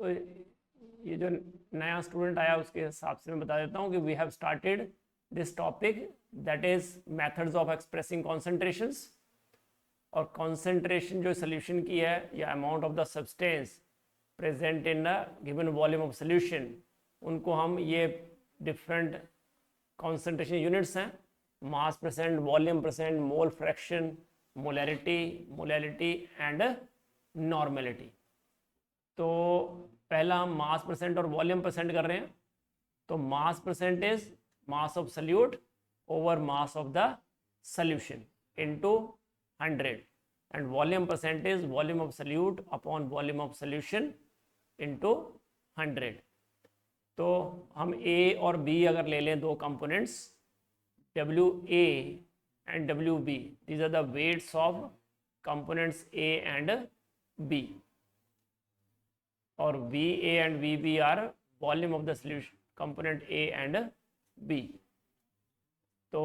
तो ये जो नया स्टूडेंट आया उसके हिसाब से मैं बता देता हूँ कि we have started this topic that is methods of expressing concentrations. और कॉन्सेंट्रेशन जो सोल्यूशन की है या amount of the substance present in the given volume of solution, उनको हम ये डिफरेंट कॉन्सेंट्रेशन यूनिट्स हैं, mass percent, volume percent, mole fraction, molality and normality. तो पहला हम मास परसेंट और वॉल्यूम परसेंट कर रहे हैं। तो mass percent is mass of solute over mass of the solution into 100 and volume percent is volume of solute upon volume of solution into 100। तो हम ए और बी अगर ले लें दो components WA and WB, these are the weights of components A and B, और VA and VB are volume of the solution component A and B. So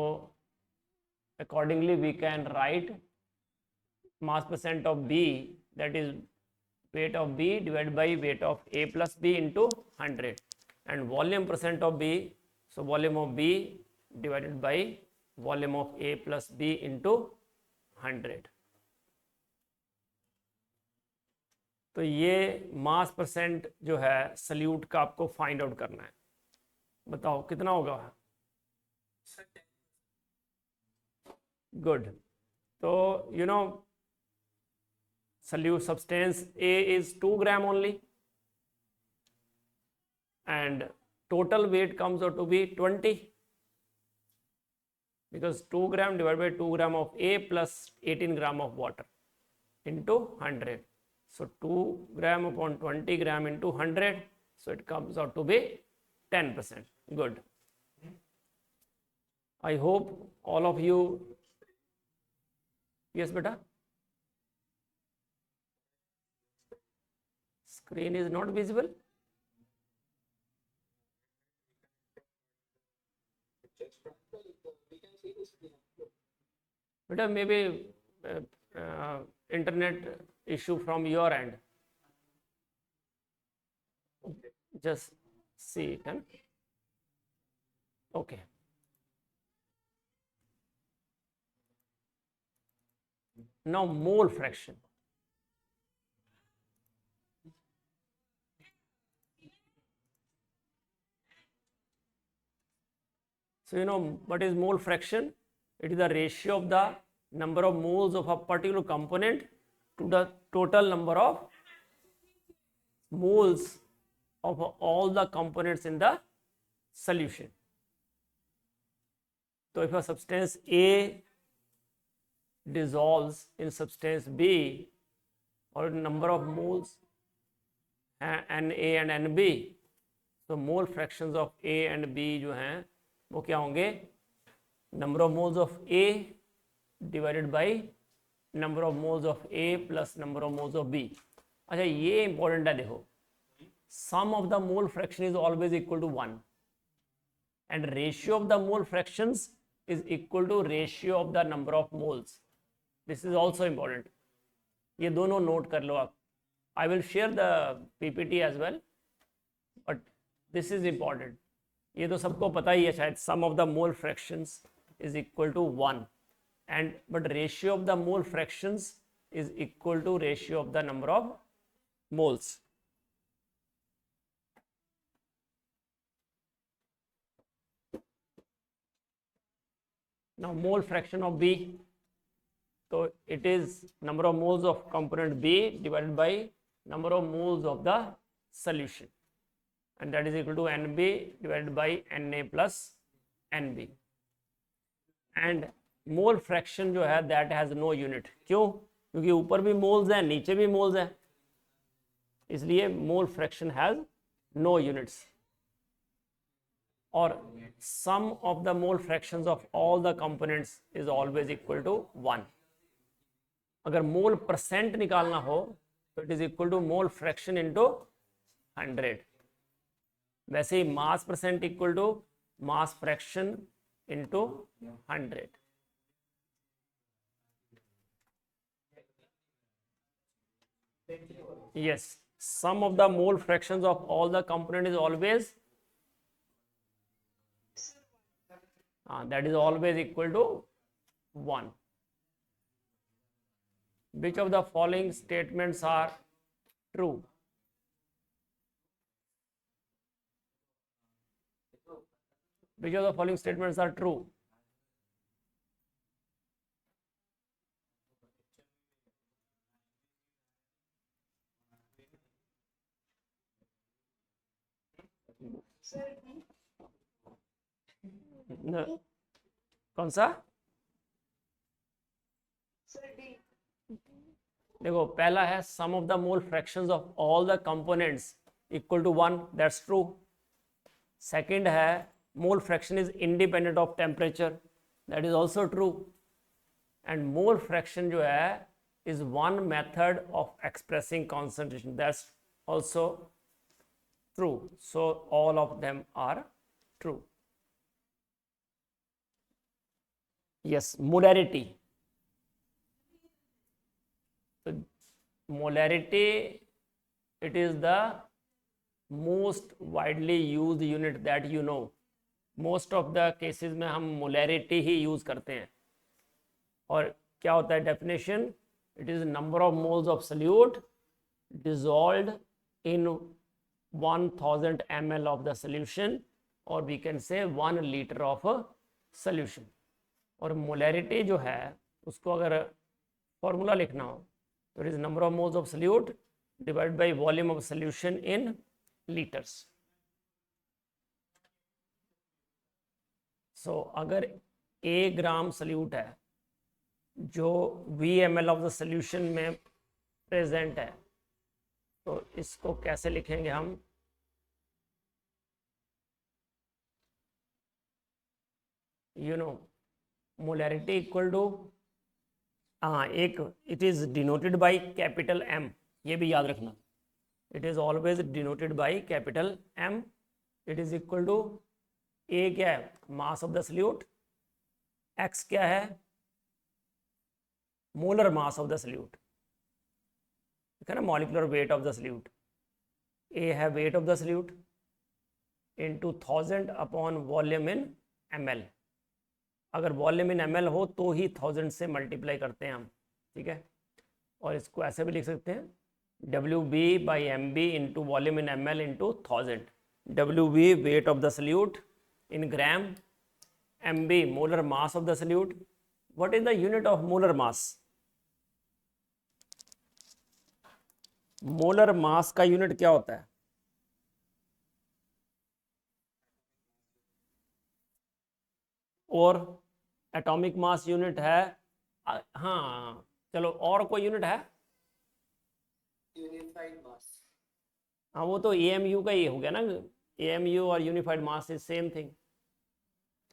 accordingly we can write mass percent of B, that is weight of B divided by weight of A plus B into 100, and volume percent of B, so volume of B divided by volume of A plus B into 100। तो ये मास percent जो है salute का आपको find out करना है। बताओ कितना होगा? गुड। तो you know solute substance A is 2 gram only and total weight comes out to be 20, because 2 gram divided by 2 gram of A plus 18 gram of water into 100. So 2 gram upon 20 gram into 100. So it comes out to be 10%. Good. I hope all of you. Yes, beta. Screen is not visible. Beta, maybe internet issue from your end. Just see it. Huh? Okay. Now mole fraction. So you know what is mole fraction? It is the ratio of the number of moles of a particular component to the total number of moles of all the components in the solution. So if a substance A dissolves in substance B, or number of moles Na and Nb, so mole fractions of A and B जो हैं वो क्या होंगे? Number of moles of A divided by number of moles of A plus number of moles of B. अच्छा ये important है, देखो sum of the mole fraction is always equal to 1 and ratio of the mole fractions is equal to ratio of the number of moles. This is also important. ये दोनों note कर लो आप. I will share the PPT as well, but this is important. ये तो सबको पता ही है शायद, sum of the mole fractions is equal to 1 and but ratio of the mole fractions is equal to ratio of the number of moles. Now mole fraction of B, so it is number of moles of component B divided by number of moles of the solution, and that is equal to Nb divided by Na plus Nb. And mole fraction जो है that has no unit. क्यों? क्योंकि ऊपर भी moles हैं नीचे भी moles हैं, इसलिए mole fraction has no units. और sum of the mole fractions of all the components is always equal to 1. अगर मोल परसेंट निकालना हो तो it is equal to mole fraction into 100. वैसे ही mass percent equal to mass fraction into 100. Yes, sum of the mole fractions of all the component is always that is always equal to 1. Which of the following statements are true? Which of the following statements are true? कौन सा? देखो पहला है sum of the mole fractions of all the components equal to 1, that's true. Second है mole fraction is independent of temperature, that is also true. And mole fraction जो है is one method of expressing concentration, that's also true. So all of them are true. yes, molarity. So molarity, it is the most widely used unit that you know. most of the cases में हम molarity ही use करते हैं. और क्या होता है definition? It is number of moles of solute dissolved in 1000 ml of the solution, or we can say 1 liter of a solution. और molarity जो है उसको अगर फॉर्मूला लिखना हो तो it is number of moles of solute divide by volume of solution in litres. So अगर a gram solute है जो VmL ऑफ द सॉल्यूशन में प्रेजेंट है, तो इसको कैसे लिखेंगे हम? मोलैरिटी इक्वल टू एक it is denoted by capital M, ये भी याद रखना. It is always denoted by capital M. It is equal to A क्या है? मास ऑफ द सल्यूट. X क्या है? Molar mass of the solute, ठीक है ना, molecular weight of the solute. A है weight of the solute into 1000 upon volume in ml. अगर volume इन ml हो तो ही 1000 से मल्टीप्लाई करते हैं हम, ठीक है. और इसको ऐसे भी लिख सकते हैं WB by MB into volume in ml into 1000. WB weight of the solute in gram, MB molar mass of the solute. What is the unit of molar mass? Molar mass का यूनिट क्या होता है? और atomic mass unit है हाँ चलो, और कोई यूनिट है? यूनिफाइड मास. हाँ वो तो AMU का ही हो गया ना. AMU और unified mass is same thing,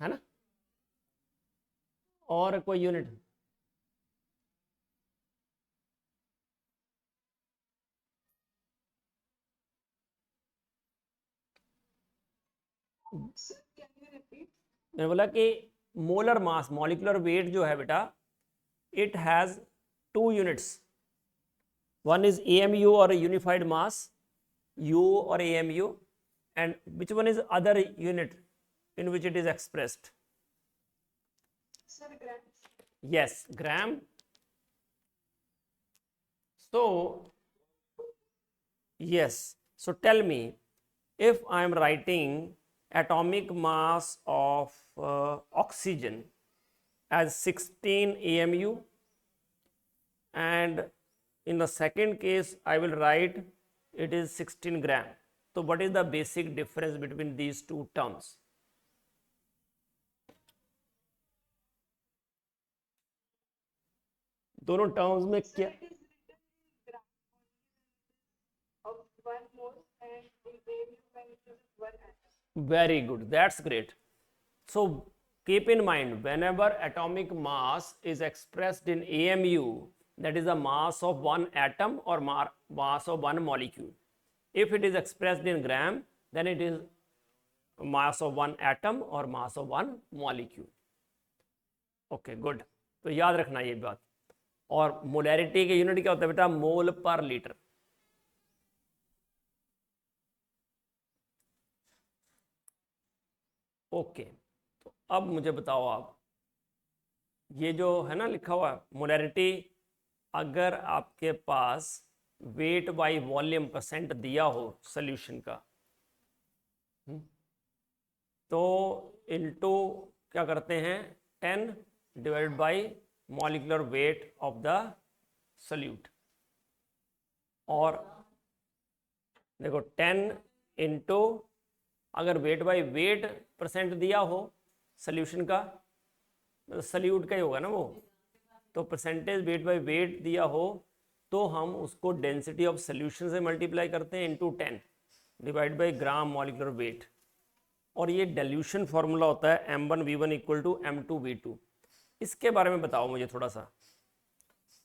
है ना. और कोई यूनिट? मैंने बोला कि मोलर मास, मॉलिक्यूलर वेट जो है बेटा, it has 2 units. One is AMU और यूनिफाइड मास, U और AMU, and which one is other unit in which it is expressed? Sir, gram. Yes, gram. So yes, so tell me, if I am writing atomic mass of oxygen as 16 AMU, and in the second case I will write it is 16 gram. So what is the basic difference between these two terms? दोनों terms में क्या? Very good, that's great. So keep in mind, whenever atomic mass is expressed in AMU, that is the mass of one atom or mass of one molecule. If it is expressed in gram, then it is mass of one atom or mass of one molecule. Okay, good. तो याद रखना ये बात. और molarity के unit क्या होता है बेटा? मोल पर लीटर. ओके, तो अब मुझे बताओ आप, ये जो है ना लिखा हुआ मोलैरिटी, अगर आपके पास वेट बाय वॉल्यूम परसेंट दिया हो सॉल्यूशन का, तो इनटू क्या करते हैं 10 divided by molecular weight of the solute. और देखो 10 इंटू, अगर वेट बाय वेट परसेंट दिया हो सॉल्यूशन का, मतलब सॉल्यूट का ही होगा ना वो, तो परसेंटेज वेट बाय वेट दिया हो तो हम उसको डेंसिटी ऑफ सॉल्यूशन से मल्टीप्लाई करते हैं into 10 divide by gram molecular weight. और ये डाइल्यूशन फार्मूला होता है m1v1 इक्वल टू m2v2। इसके बारे में बताओ मुझे थोड़ा सा,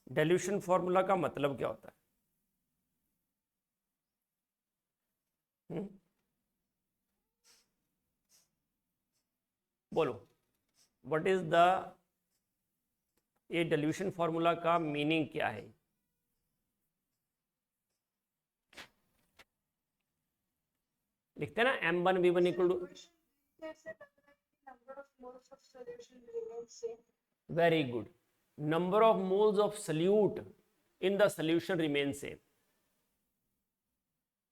डाइल्यूशन फार्मूला का मतलब क्या होता है? बोलो, व्हाट इज द, ये डाइल्यूशन फार्मूला का मीनिंग क्या है? लिखते हैं ना m1v1 equal to, very good, number of moles of solute in the solution remain same.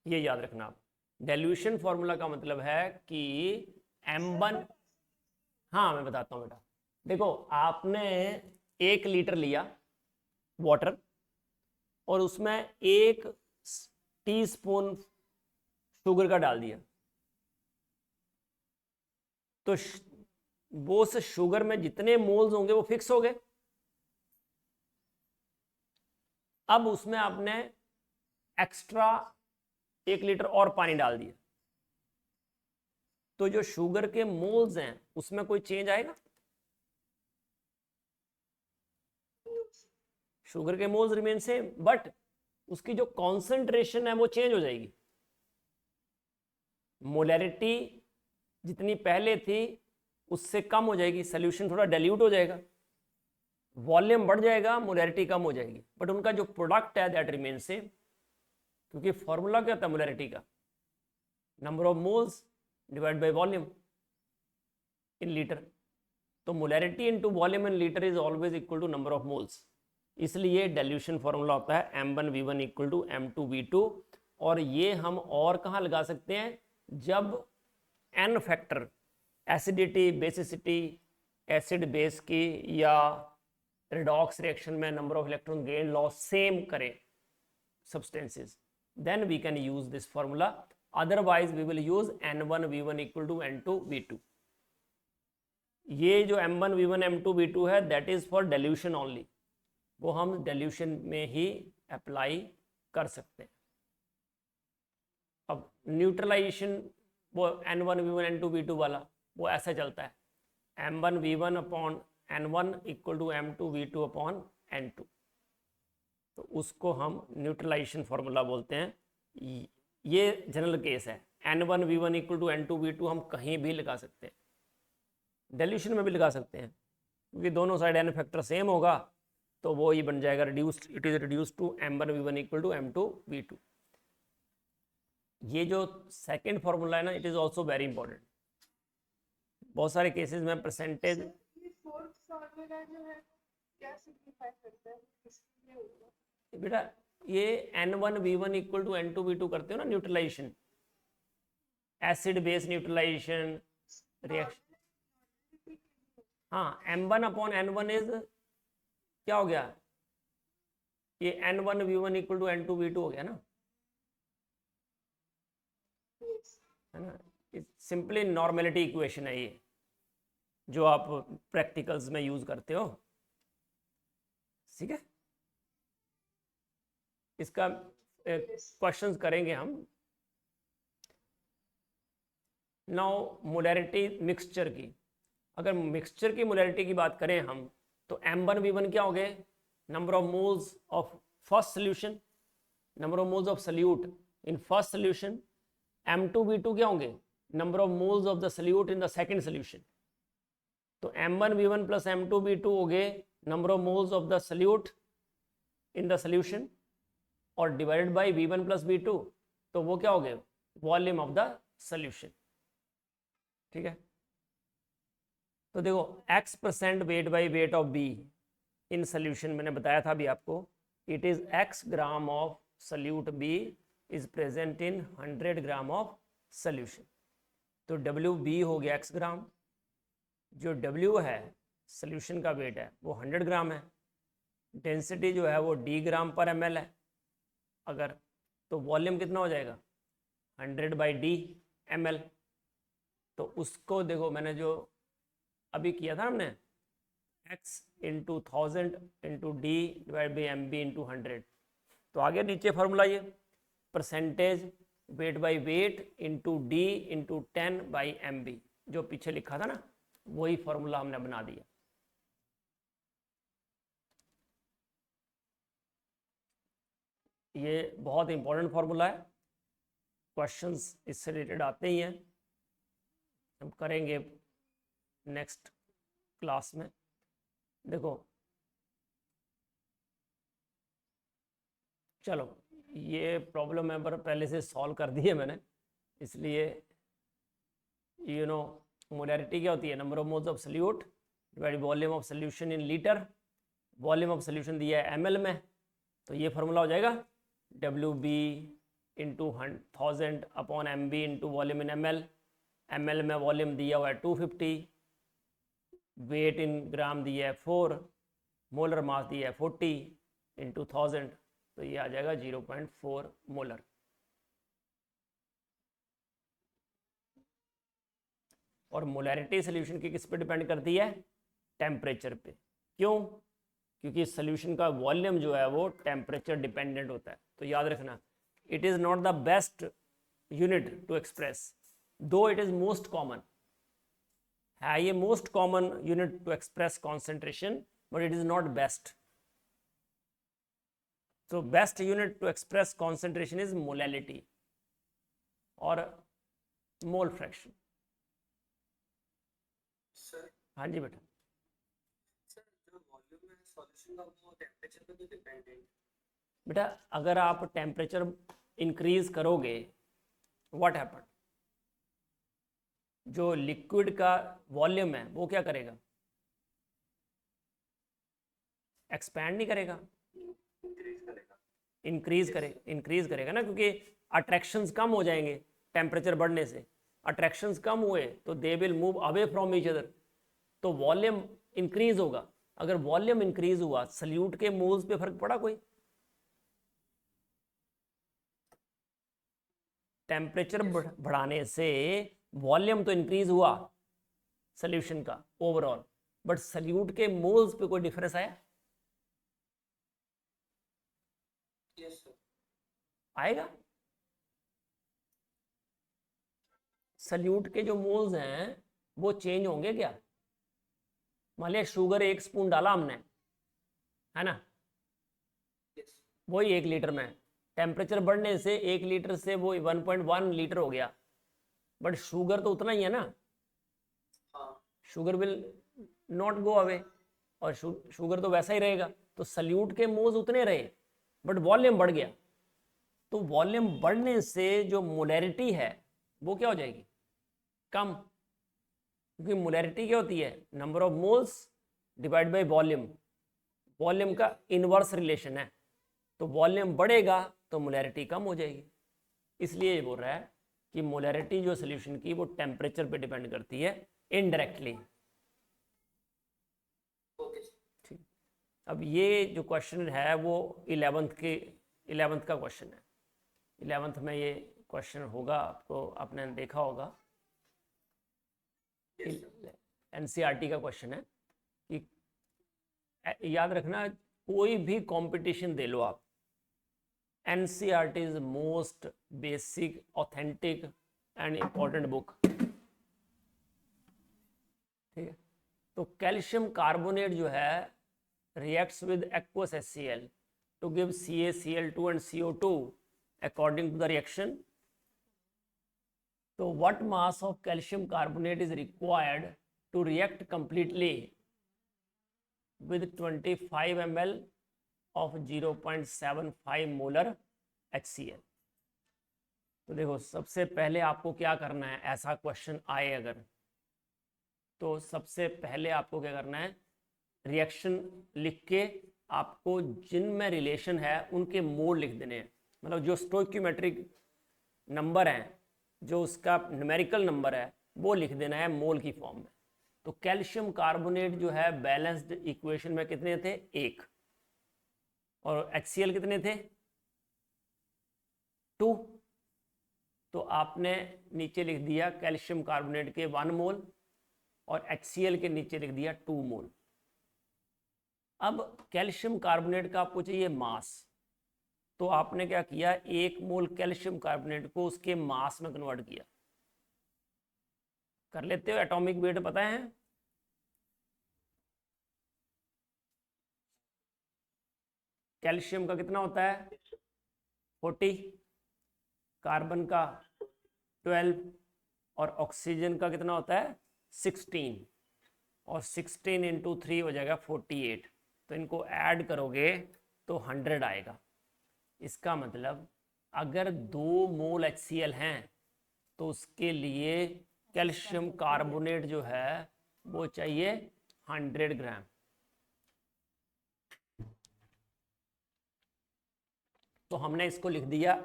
ये याद रखना आप, डाइल्यूशन फॉर्मूला का मतलब है कि m1, हाँ मैं बताता हूँ बेटा, देखो आपने 1 लीटर लिया वाटर और उसमें 1 टीस्पून शुगर का डाल दिया, तो वो उस शुगर में जितने मोल्स होंगे वो फिक्स हो गए। अब उसमें आपने एक्स्ट्रा 1 लीटर और पानी डाल दिया, तो जो शुगर के मोल्स हैं उसमें कोई चेंज आएगा? शुगर के मोल्स रिमेन सेम, बट उसकी जो कॉन्सेंट्रेशन है वो चेंज हो जाएगी। मोलैरिटी जितनी पहले थी उससे कम हो जाएगी, सोल्यूशन थोड़ा डाइल्यूट हो जाएगा, वॉल्यूम बढ़ जाएगा, मोलैरिटी कम हो जाएगी, बट उनका जो प्रोडक्ट है दैट रिमेन सेम। क्योंकि फॉर्मूला क्या होता है मोलैरिटी का? Number of moles divide by volume in litre. तो molarity into volume in litre is always equal to number of moles, इसलिए डाइल्यूशन फॉर्मूला होता है m1v1 इक्वल टू m2v2। और ये हम और कहाँ लगा सकते हैं? जब n factor acidity, basicity, acid base की या रिडॉक्स रिएक्शन में number of electron gain loss same करें substances, then we can use this formula, otherwise we will use n1v1 equal to n2v2। ये जो m1v1 m2v2 है that is for dilution only, वो हम dilution में ही apply कर सकते हैं। अब न्यूट्रलाइजेशन वो n1v1 n2v2 वाला वो ऐसा चलता है, m1v1 upon n1 equal to m2v2 upon n2, तो उसको हम न्यूट्रलाइजेशन फार्मूला बोलते हैं। ये जनरल केस है, n1v1 इक्वल टू n2v2 हम कहीं भी लगा सकते हैं, डाइल्यूशन में भी लगा सकते हैं, क्योंकि दोनों साइड n फैक्टर सेम होगा तो वो ही बन जाएगा reduced, it is reduced to m1v1 equal to m2v2। ये जो सेकेंड फार्मूला है ना, it is also very important. बहुत सारे केसेस में परसेंटेज, बेटा ये n1v1 इक्वल टू n2v2 करते हो ना neutralization, acid base neutralization reaction. हाँ, m1 अपॉन n1 इज क्या हो गया? ये n1v1 इक्वल टू n2v2 हो गया ना, है ना? सिंपली नॉर्मेलिटी इक्वेशन है ये, जो आप प्रैक्टिकल्स में यूज करते हो, ठीक है? इसका क्वेश्चंस करेंगे हम। नाउ मोलैरिटी मिक्सचर की, अगर मिक्सचर की मोलैरिटी की बात करें हम, तो m1v1 क्या हो गए? Number of moles of first solution, number of moles of solute in first solution. m2v2 क्या होंगे? Number of moles of the solute in the second solution. तो m1v1 प्लस m2v2 हो गए number of moles of the solute in the solution, और divided by v1 plus v2, तो वो क्या हो गए? वॉल्यूम ऑफ द सोल्यूशन, ठीक है? तो देखो x% weight by weight of B in solution, मैंने बताया था अभी आपको, it is x gram of solute B is present in 100 gram of solution. तो डब्ल्यू बी हो गया x ग्राम, जो डब्ल्यू है सोल्यूशन का वेट है वो 100 ग्राम है, डेंसिटी जो है वो d ग्राम पर ml है अगर, तो वॉल्यूम कितना हो जाएगा 100/d ml। तो उसको देखो मैंने जो अभी किया था हमने x into 1000 into D divide by M B into 100, तो आगे नीचे फॉर्मूला ये percentage weight by weight into D into 10/mb, जो पीछे लिखा था ना वही फॉर्मूला हमने बना दिया। ये बहुत इंपॉर्टेंट फॉर्मूला है, क्वेश्चंस इससे रिलेटेड आते ही हैं, हम करेंगे नेक्स्ट क्लास में। देखो चलो ये प्रॉब्लम है पर पहले से सॉल्व कर दी है मैंने, इसलिए मोलैरिटी क्या होती है, number of moles of solute divide volume of solution in litre, volume of solution दिया है ml में, तो ये फार्मूला हो जाएगा WB into 1000 upon MB into volume इन ml, ml में वॉल्यूम दिया हुआ है 250, वेट इन ग्राम दिया है 4, मोलर मास दिया है 40 इंटू 1000, तो ये आ जाएगा 0.4 मोलर। और मोलैरिटी सोल्यूशन की किस पे डिपेंड करती है, टेम्परेचर पे। क्यों, क्योंकि सोल्यूशन का वॉल्यूम जो है वो टेम्परेचर डिपेंडेंट होता है। तो याद रखना, it is not the best unit to express, though it is most common है, ये most common unit to express concentration, but it is not best. तो best unit to express concentration is molality और mole fraction. हाँ जी बेटा। बेटा अगर आप टेम्परेचर इंक्रीज करोगे, व्हाट हैपन, जो लिक्विड का वॉल्यूम है वो क्या करेगा, एक्सपैंड नहीं करेगा, इंक्रीज करेगा ना, क्योंकि अट्रैक्शंस कम हो जाएंगे टेम्परेचर बढ़ने से। अट्रैक्शंस कम हुए तो they will move away from each other, तो वॉल्यूम इंक्रीज होगा। अगर वॉल्यूम इंक्रीज हुआ, सल्यूट के मोल्स पे फर्क पड़ा कोई, टेम्परेचर बढ़ाने से वॉल्यूम तो इंक्रीज हुआ सॉल्यूशन का ओवरऑल, बट सल्यूट के मोल्स पे कोई डिफरेंस आया? आएगा। सल्यूट के जो मोल्स हैं वो चेंज होंगे क्या? मान लिया शुगर 1 स्पून डाला हमने, है ना, वही 1 लीटर में, टेम्परेचर बढ़ने से 1 लीटर से वो 1.1 लीटर हो गया, बट शुगर तो उतना ही है ना, sugar will not go away, और शुगर तो वैसा ही रहेगा। तो सल्यूट के मोल्स उतने रहे बट वॉल्यूम बढ़ गया, तो वॉल्यूम बढ़ने से जो मोलैरिटी है वो क्या हो जाएगी, कम, क्योंकि मोलैरिटी क्या होती है, number of moles divide by volume, volume का इनवर्स रिलेशन है, तो वॉल्यूम बढ़ेगा तो मोलैरिटी कम हो जाएगी। इसलिए ये बोल रहा है कि मोलैरिटी जो सोल्यूशन की वो टेम्परेचर पे डिपेंड करती है इनडायरेक्टली। ठीक, अब ये जो क्वेश्चन है वो 11th का क्वेश्चन है, 11th में ये क्वेश्चन होगा, आपको आपने देखा होगा, एनसीईआरटी का क्वेश्चन है कि याद रखना, कोई भी कंपटीशन दे लो आप, NCERT is most basic authentic and important book. ठीक है, तो कैल्शियम कार्बोनेट जो है reacts with aqueous HCl to give CaCl2 and CO2 according to the reaction. So what mass of calcium carbonate is required to react completely with 25 ml of 0.75 molar HCl? तो देखो सबसे पहले आपको क्या करना है, ऐसा क्वेश्चन आए अगर, तो सबसे पहले आपको क्या करना है, रिएक्शन लिख के आपको जिनमें रिलेशन है उनके मोल लिख देने हैं, मतलब जो स्टोइक्योमेट्रिक नंबर हैं, जो उसका न्यूमेरिकल नंबर है वो लिख देना है मोल की फॉर्म में। तो कैल्शियम कार्बोनेट जो है बैलेंस्ड इक्वेशन में कितने थे, 1, और HCl कितने थे, 2। तो आपने नीचे लिख दिया कैल्शियम कार्बोनेट के 1 मोल और HCl के नीचे लिख दिया 2 मोल। अब कैल्शियम कार्बोनेट का आपको चाहिए मास, तो आपने क्या किया, 1 मोल कैल्शियम कार्बोनेट को उसके मास में कन्वर्ट किया। कर लेते हो, एटॉमिक वेट पता है, कैल्शियम का कितना होता है 40, कार्बन का 12 और ऑक्सीजन का कितना होता है 16, और 16 इंटू 3 हो जाएगा 48। तो इनको ऐड करोगे तो 100 आएगा। इसका मतलब अगर 2 मोल HCl हैं तो उसके लिए कैल्शियम कार्बोनेट जो है वो चाहिए 100 ग्राम। तो हमने इसको लिख दिया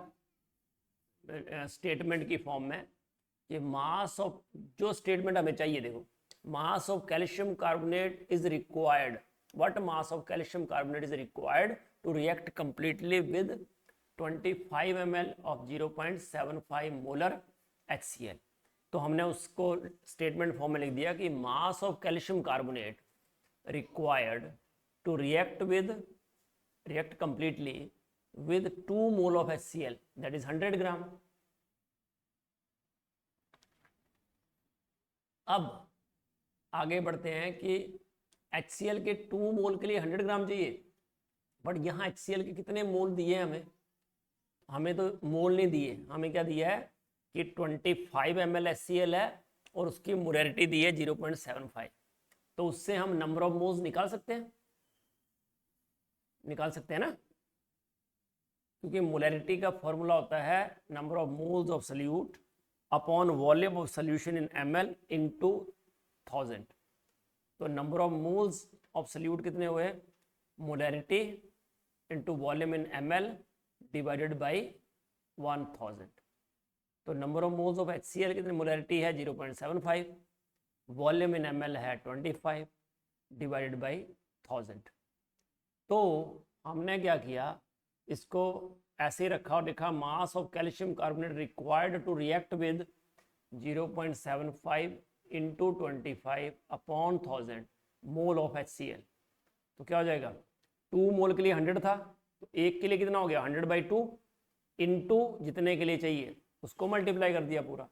स्टेटमेंट की फॉर्म में कि मास ऑफ, जो स्टेटमेंट हमें चाहिए, देखो, mass of calcium carbonate is required, what mass of calcium carbonate is required to react completely with 25 ml of 0.75 molar HCl। तो हमने उसको स्टेटमेंट फॉर्म में लिख दिया कि mass of calcium carbonate required to react completely with 2 mole of HCl, that is 100 gram. अब आगे बढ़ते हैं कि HCl के 2 मोल के लिए 100 ग्राम चाहिए, बट यहाँ HCl के कितने मोल दिए हैं हमें तो मोल नहीं दिए, हमें क्या दिया है कि 25 ml HCl है और उसकी मोलैरिटी दी है 0.75। तो उससे हम नंबर ऑफ मोल्स निकाल सकते हैं ना, क्योंकि मोलैरिटी का फॉर्मूला होता है number of moles of salute upon volume of solution in ml into 1000। तो number of moles of salute कितने हुए, molarity into volume in ml divided by 1000। तो number of moles of HCl कितने, molarity है 0.75, volume इन ml है 25 divided by 1000। तो हमने क्या किया, इसको ऐसे रखा और लिखा mass of calcium carbonate required to react with 0.75 into 25 upon 1000 mole of HCl। तो क्या हो जाएगा, 2 मोल के लिए 100 था, तो एक के लिए कितना हो गया 100/2 इंटू जितने के लिए चाहिए उसको मल्टीप्लाई कर दिया पूरा।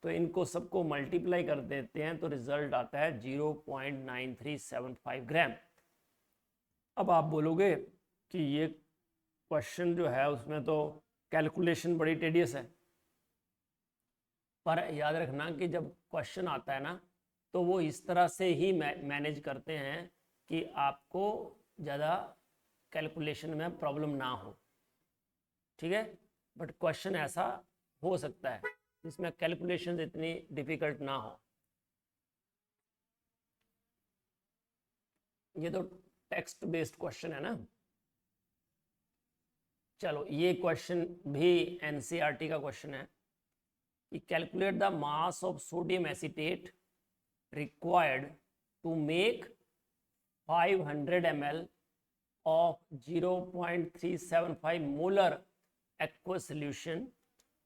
तो इनको सबको मल्टीप्लाई कर देते हैं तो रिजल्ट आता है 0.9375 ग्राम। अब आप बोलोगे कि ये क्वेश्चन जो है उसमें तो कैलकुलेशन बड़ी टेडियस है, पर याद रखना कि जब क्वेश्चन आता है ना तो वो इस तरह से ही मैनेज करते हैं कि आपको ज़्यादा कैलकुलेशन में प्रॉब्लम ना हो, ठीक है। बट क्वेश्चन ऐसा हो सकता है जिसमें कैलकुलेशन इतनी डिफिकल्ट ना हो। ये तो टेक्स्ट बेस्ड क्वेश्चन है ना। चलो, ये क्वेश्चन भी NCERT का क्वेश्चन है कि calculate the mass of sodium acetate required to make 500 ml of 0.375 molar aqueous solution,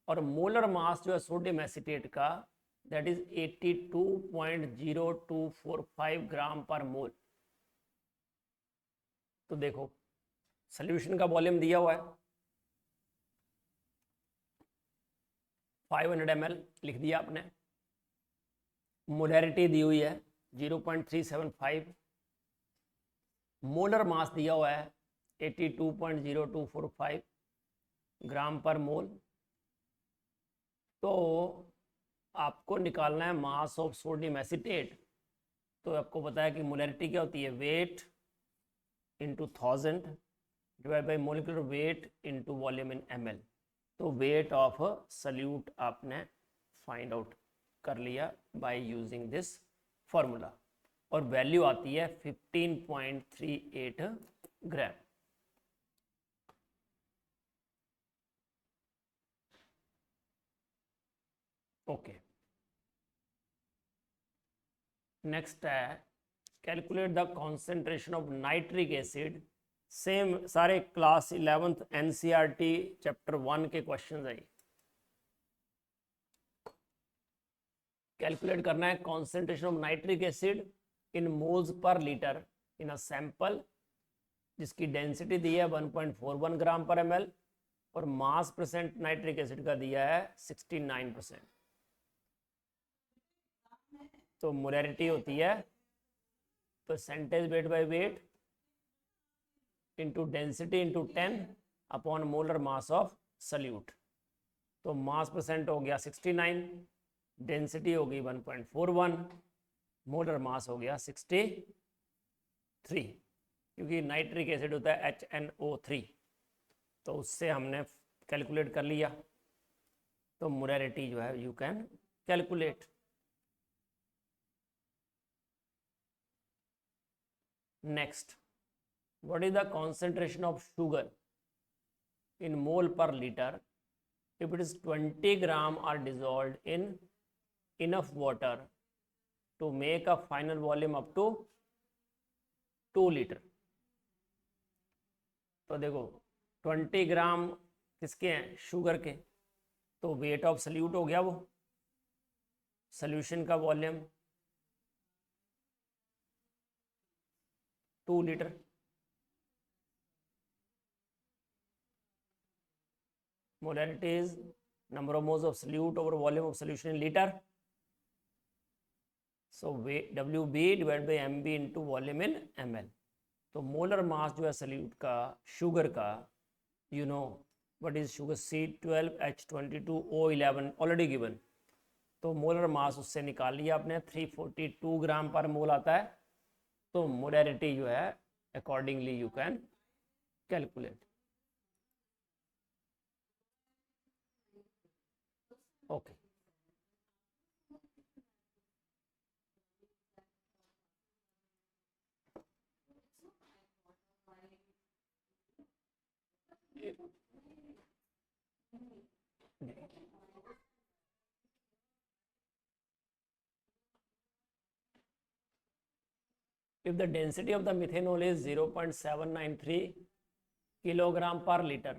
और मोलर मास जो है सोडियम एसीटेट का that is 82.0245 gram per mole. तो देखो, सॉल्यूशन का वॉल्यूम दिया हुआ है 500 ml लिख दिया आपने, मोलैरिटी दी हुई है 0.375, मोलर मास दिया हुआ है 82.0245 ग्राम पर मोल। तो आपको निकालना है मास ऑफ सोडियम एसीटेट। तो आपको पता है कि मोलैरिटी क्या होती है, weight into 1000 divide by molecular weight into volume in ml। तो वेट ऑफ सल्यूट आपने फाइंड आउट कर लिया बाय यूजिंग दिस फॉर्मूला, और वैल्यू आती है 15.38 ग्राम। ओके, नेक्स्ट है calculate the concentration of nitric acid. Same सारे क्लास 11th एनसीईआरटी चैप्टर 1 के क्वेश्चन है। कैलकुलेट करना है concentration of nitric acid in moles per litre in a sample जिसकी डेंसिटी दी है 1.41 ग्राम पर ml और मास परसेंट नाइट्रिक एसिड का दिया है 69%। तो मोलैरिटी होती है percentage weight by weight into density into 10 upon molar mass of salute. तो मास परसेंट हो गया 69, डेंसिटी हो गई 1.41, मोलर मास हो गया 63, क्योंकि नाइट्रिक एसिड होता है HNO3, तो उससे हमने कैलकुलेट कर लिया। तो मोलैरिटी जो है you can calculate. Next, what is the concentration of sugar in mole per liter if it is 20 gram are dissolved in enough water to make a final volume up to 2 liter। तो देखो 20 ग्राम किसके हैं, sugar के, तो wait of salute हो गया वो, solution का volume 2 litre. Molarity is number of moles of solute over volume of solution in liter. So WB divided by MB into volume in ml। तो मोलर मास जो है salute का, sugar का, you know what is sugar, C12H22O11 already given. तो molar मास उससे निकाल लिया आपने, 342 ग्राम पर मोल आता है। तो मोलैरिटी जो है accordingly you can calculate. Okay, if the density of the methanol is 0.793 kilogram per liter,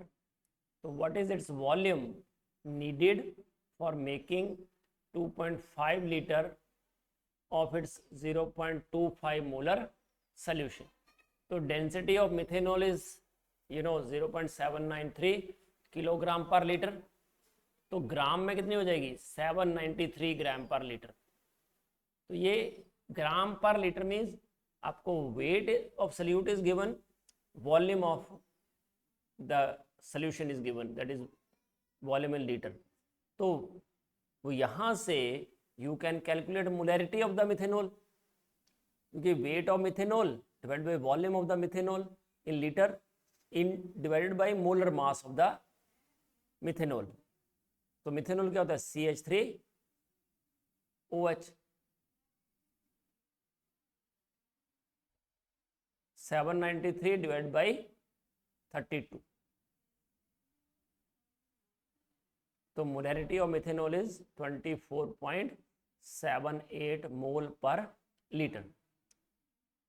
so what is its volume needed for making 2.5 liter of its 0.25 molar solution? तो density of methanol is 0.793 kilogram पर litre. तो ग्राम में कितनी हो जाएगी, 793 ग्राम पर litre. तो ये ग्राम पर लीटर मीन्स आपको weight of solute is given, volume of the solution is given, that is volume in litre. तो वो यहाँ से you can calculate molarity of the methanol, क्योंकि weight of methanol divided by volume of the methanol in litre in divided by molar mass of the methanol. तो methanol क्या होता है, CH3OH, 793 divide by 32। तो मोलैरिटी ऑफ मिथेनॉल इज 24.78 मोल पर litre.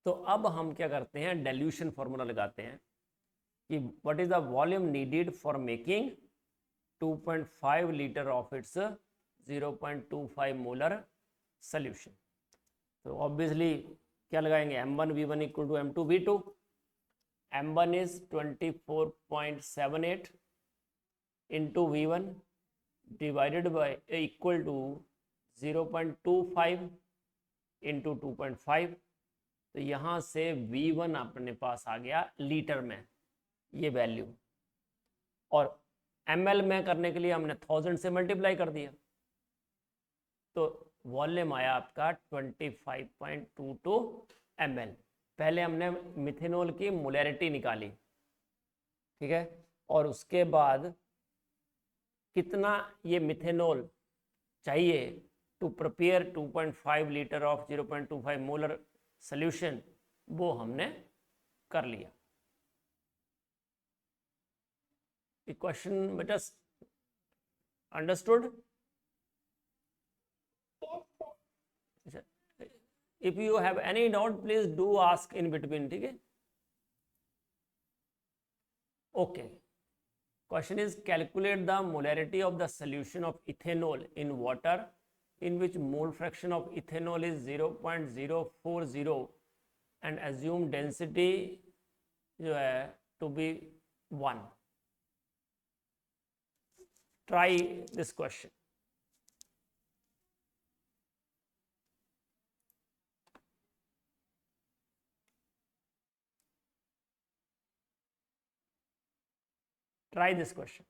तो अब हम क्या करते हैं, डाइल्यूशन फॉर्मूला लगाते हैं कि what is the volume needed for making 2.5 litre of its 0.25 molar solution. तो ऑब्वियसली क्या लगाएंगे, m1 v1 equal to m2 v2। m1 इज 24.78 into v1 divided by equal to 0.25 into 2.5। तो यहाँ से v1 अपने पास आ गया लीटर में ये वैल्यू, और ml में करने के लिए हमने 1000 से मल्टीप्लाई कर दिया। तो वॉल्यूम आया आपका 25.22 ml। पहले हमने मिथेनॉल की मोलैरिटी निकाली, ठीक है, और उसके बाद कितना ये मिथेनॉल चाहिए to prepare 2.5 litre of 0.25 molar solution, वो हमने कर लिया। क्वेश्चन बेटा understood? If you have any doubt please do ask in between, ठीक है? Okay, question is calculate the molarity of the solution of ethanol in water in which mole fraction of ethanol is 0.040 and assume density जो है to be 1. Try this question. Try this question.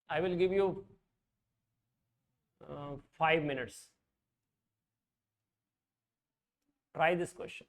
I will give you 5 minutes. Try this question.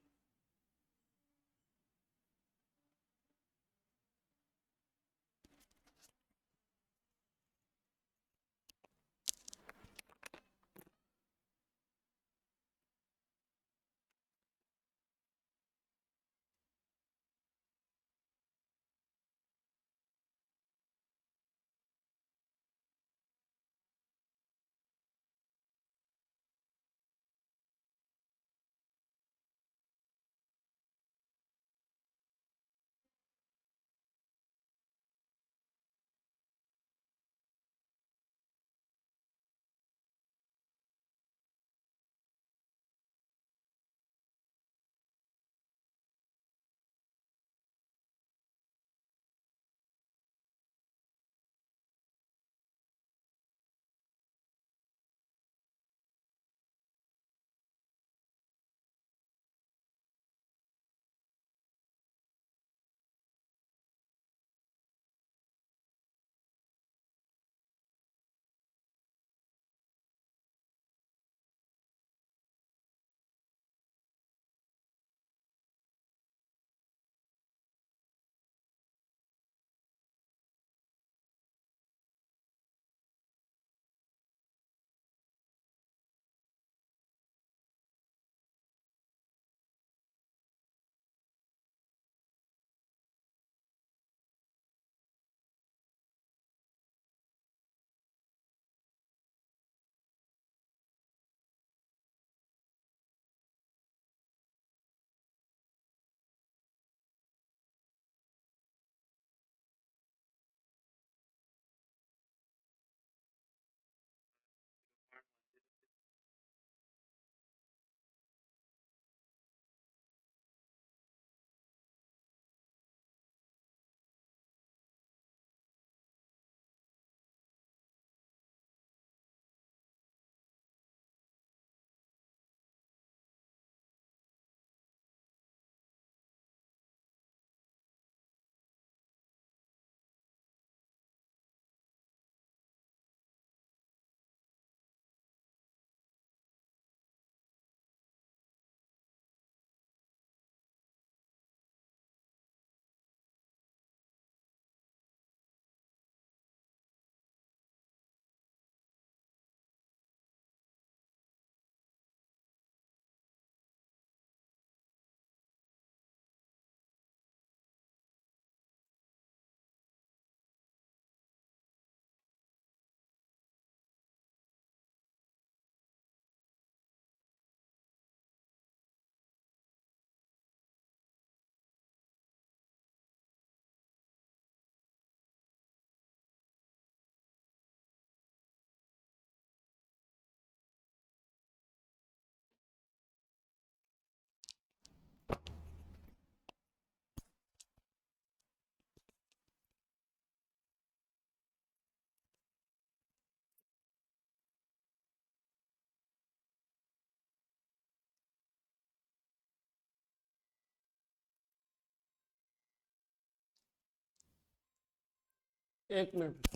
एक minute.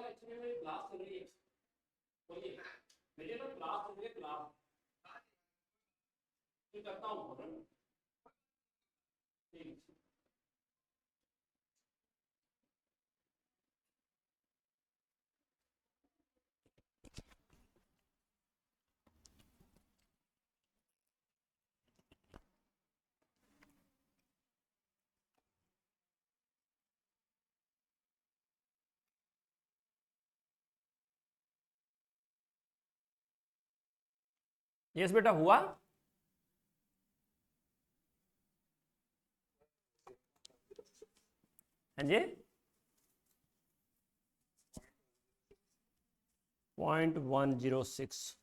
Actually class चल रही है, बोलिए। मेरी ना class चल रही है, क्लास करता हूँ। ठीक। यस बेटा, हुआ। हाँ जी। 0.106।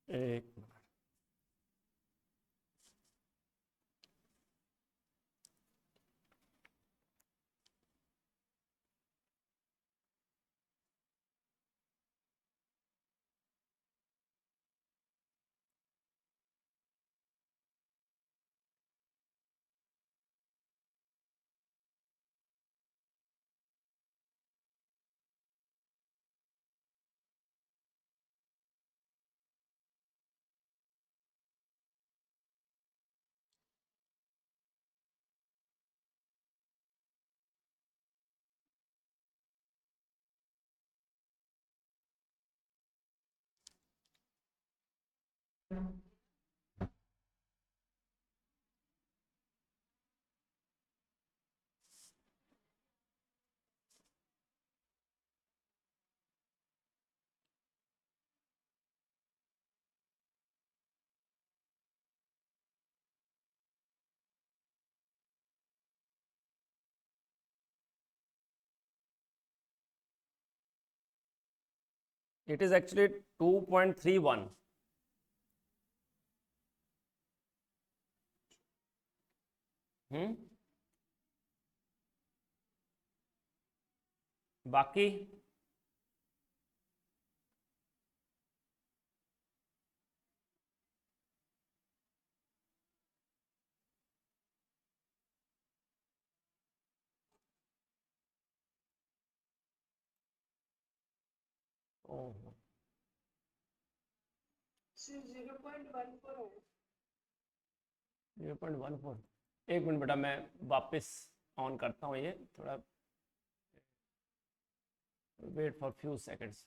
एक मिनट। It is actually 2.31। बाकी ओह 0.14। एक मिनट बेटा, मैं वापस ऑन करता हूँ ये थोड़ा। Wait for few seconds.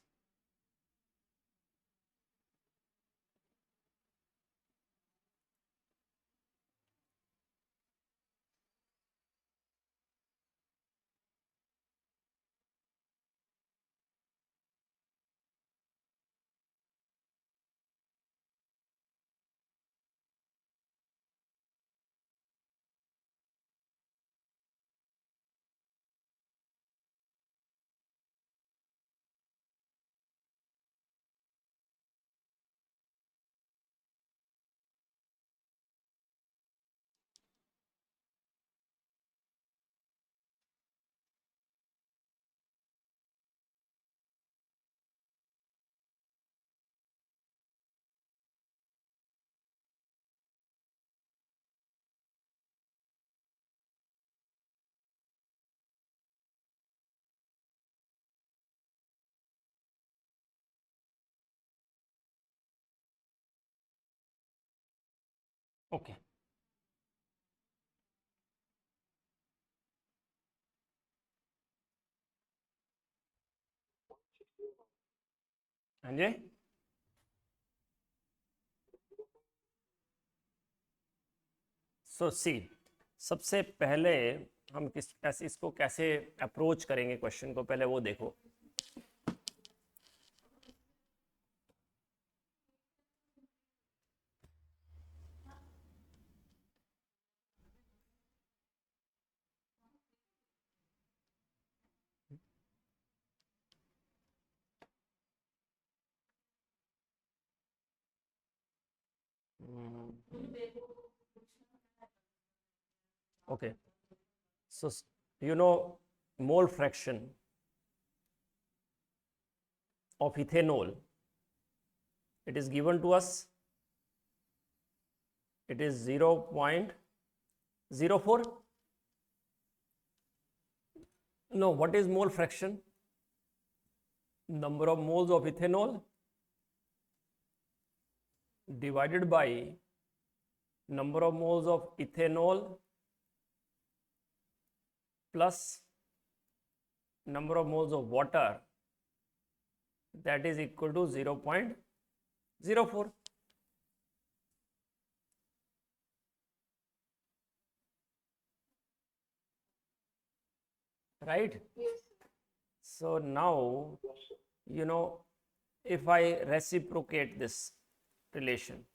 Okay. हाँ जी। सो सी, सबसे पहले हम किस ऐसे इसको कैसे अप्रोच करेंगे क्वेश्चन को, पहले वो देखो। Okay, so you know mole fraction, of ethanol, it is given to us, it is 0.04. No, what is mole fraction? Number of moles of ethanol divided by number of moles of ethanol plus number of moles of water, that is equal to 0.04. Right? Yes. So now, if I reciprocate this relation,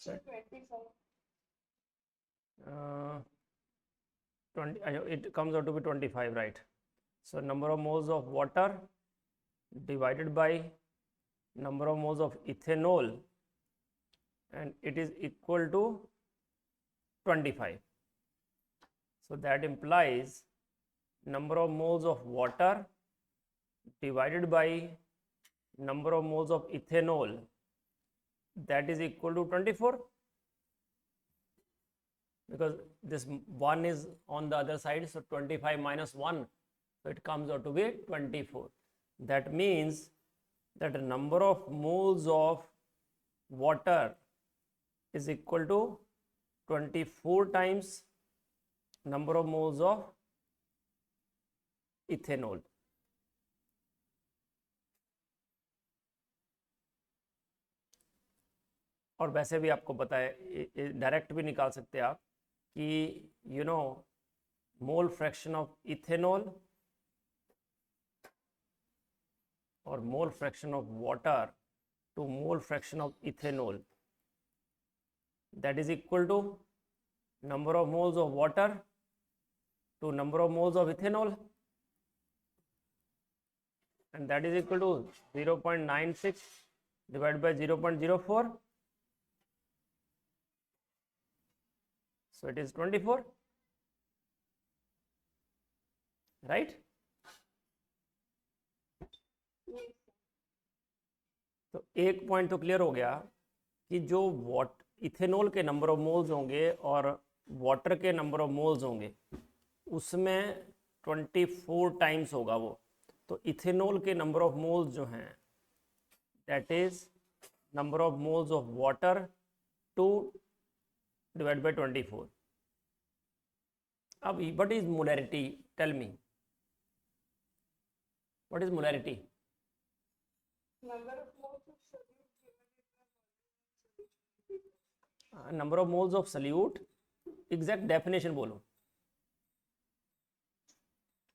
So 24. 20, it comes out to be 25, right? So number of moles of water divided by number of moles of ethanol, and it is equal to 25. So that implies number of moles of water divided by number of moles of ethanol, that is equal to 24, because this 1 is on the other side, so 25 minus 1, so it comes out to be 24. That means that the number of moles of water is equal to 24 times number of moles of ethanol. और वैसे भी आपको पता है, direct भी निकाल सकते हैं आप कि मोल फ्रैक्शन ऑफ इथेनॉल और mole fraction of water to mole fraction of ethanol, that is equal to number of moles of water to number of moles of ethanol, and that is equal to 0.96 divided by 0.04, so it is 24, right? Yes. तो एक point तो clear हो गया कि जो ethanol के number of moles होंगे और वाटर के नंबर ऑफ मोल्स होंगे उसमें 24 टाइम्स होगा वो, तो इथेनॉल के नंबर ऑफ मोल्स जो हैं that is number of moles of water 2 divide by 24. अब what is molarity? Tell me, what is molarity? Number of moles of solute divided by number of moles of solute, exact definition बोलो.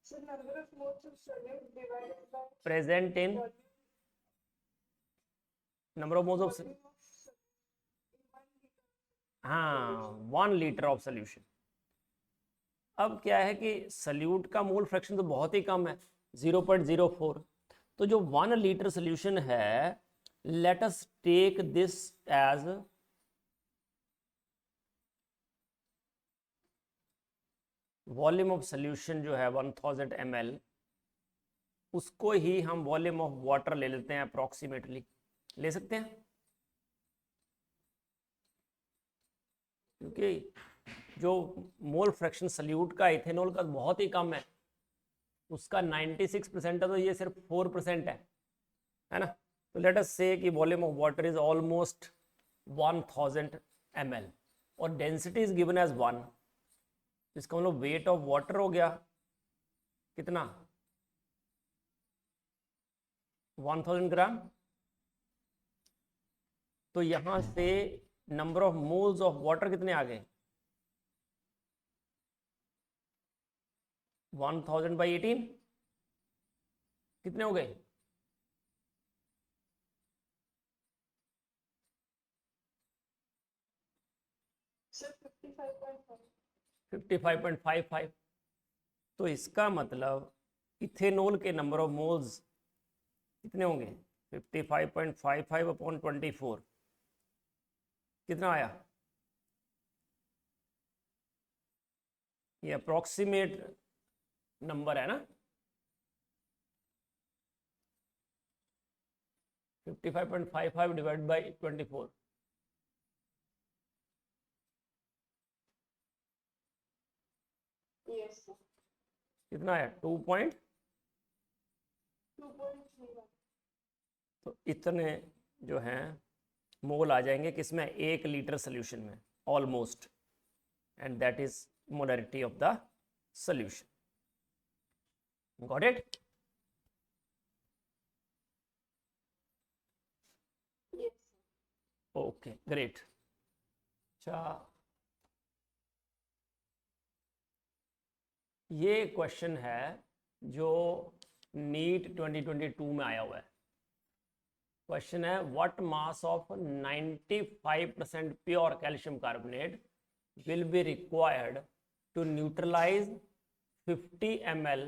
So number of moles of solute divided by present in volume number of moles of, volume of solute in 1 liter. हाँ 1 litre of solution. अब क्या है कि salute का mole fraction तो बहुत ही कम है, 0.04. तो जो 1 लीटर सोल्यूशन है, let us take this as volume of solution जो है 1000 ml, उसको ही हम वॉल्यूम ऑफ वाटर ले लेते हैं, अप्रोक्सीमेटली ले सकते हैं, क्योंकि जो मोल फ्रैक्शन सल्यूट का इथेनॉल का बहुत ही कम है, उसका 96% है, तो ये सिर्फ 4% है ना. तो लेट अस से कि volume of water is almost 1000 ml और डेंसिटी इज गिवन एज 1. इसका मतलब वेट ऑफ वाटर हो गया कितना, 1000 ग्राम. तो यहां से number of moles of water कितने आ गए, 1000 बाई 18 कितने हो गए, So 55.5. 55.55। तो इसका मतलब इथेनॉल के नंबर ऑफ मोल्स कितने होंगे? 55.55 अपॉन 24 कितना आया? ये अप्रोक्सीमेट नंबर है ना, 55.55 डिवाइड बाई 24। Yes, sir. कितना आया? 2.। 2.31. तो इतने जो हैं मोल आ जाएंगे किसमें? 1 लीटर सोल्यूशन में almost, and that is molarity of the solution. Got it? Yes, sir. Okay great. अच्छा, ये क्वेश्चन है जो नीट 2022 में आया हुआ है। क्वेश्चन है what mass of 95% pure calcium carbonate will be required to neutralize 50 ml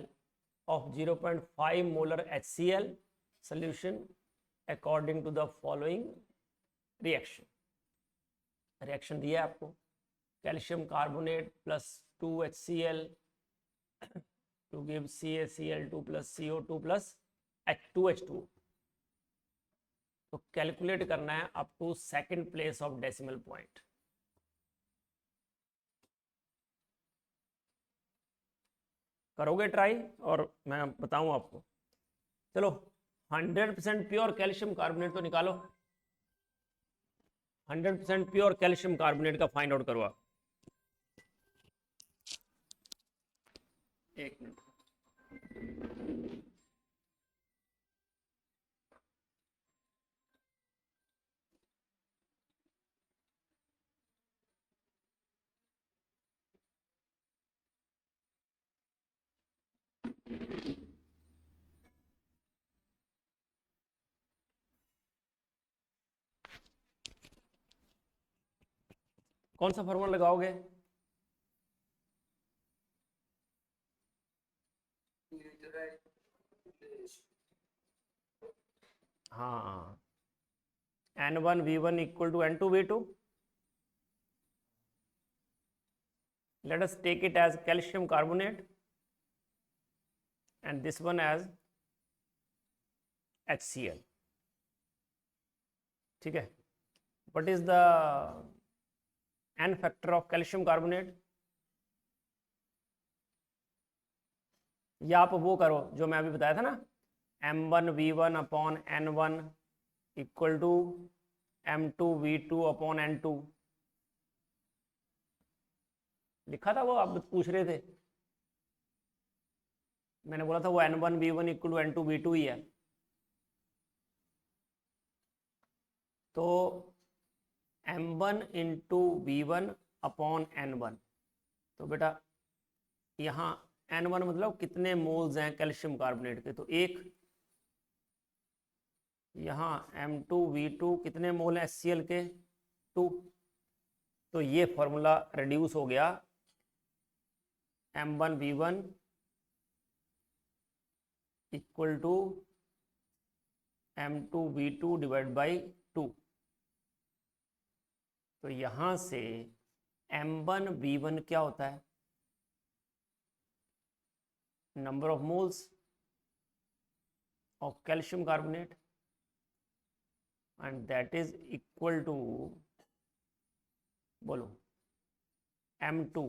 of 0.5 molar HCl solution according to the following reaction। Reaction दिया है आपको, calcium carbonate plus 2HCl to give CaCl2 plus CO2 plus H2H2। तो calculate करना है up to second place of decimal point. करोगे try और मैं बताऊं आपको? चलो 100% प्योर कैल्शियम कार्बोनेट तो निकालो, 100% प्योर कैल्शियम कार्बोनेट का फाइंड आउट करो आप। एक मिनट, कौन सा फॉर्मूला लगाओगे? हाँ, N1V1 equal to N2V2। Let us take it as calcium carbonate and this one as HCl। ठीक है, what is the N factor of calcium carbonate? या आप वो करो जो मैं अभी बताया था ना, M1V1 upon N1 equal to M2V2 upon N2। लिखा था वो, आप पूछ रहे थे, मैंने बोला था वो N1V1 इक्वल टू N2V2 ही है। तो M1 into V1 upon N1, तो बेटा यहाँ N1 मतलब कितने मोल्स हैं कैल्शियम कार्बोनेट के, तो एक। यहाँ M2V2 कितने मोल हैं HCl के? 2। तो ये फॉर्मूला रिड्यूस हो गया, M1V1 equal to M2V2 divide by 2। तो यहाँ से M1V1 क्या होता है? Number of moles of calcium carbonate, and that is equal to, बोलो M2।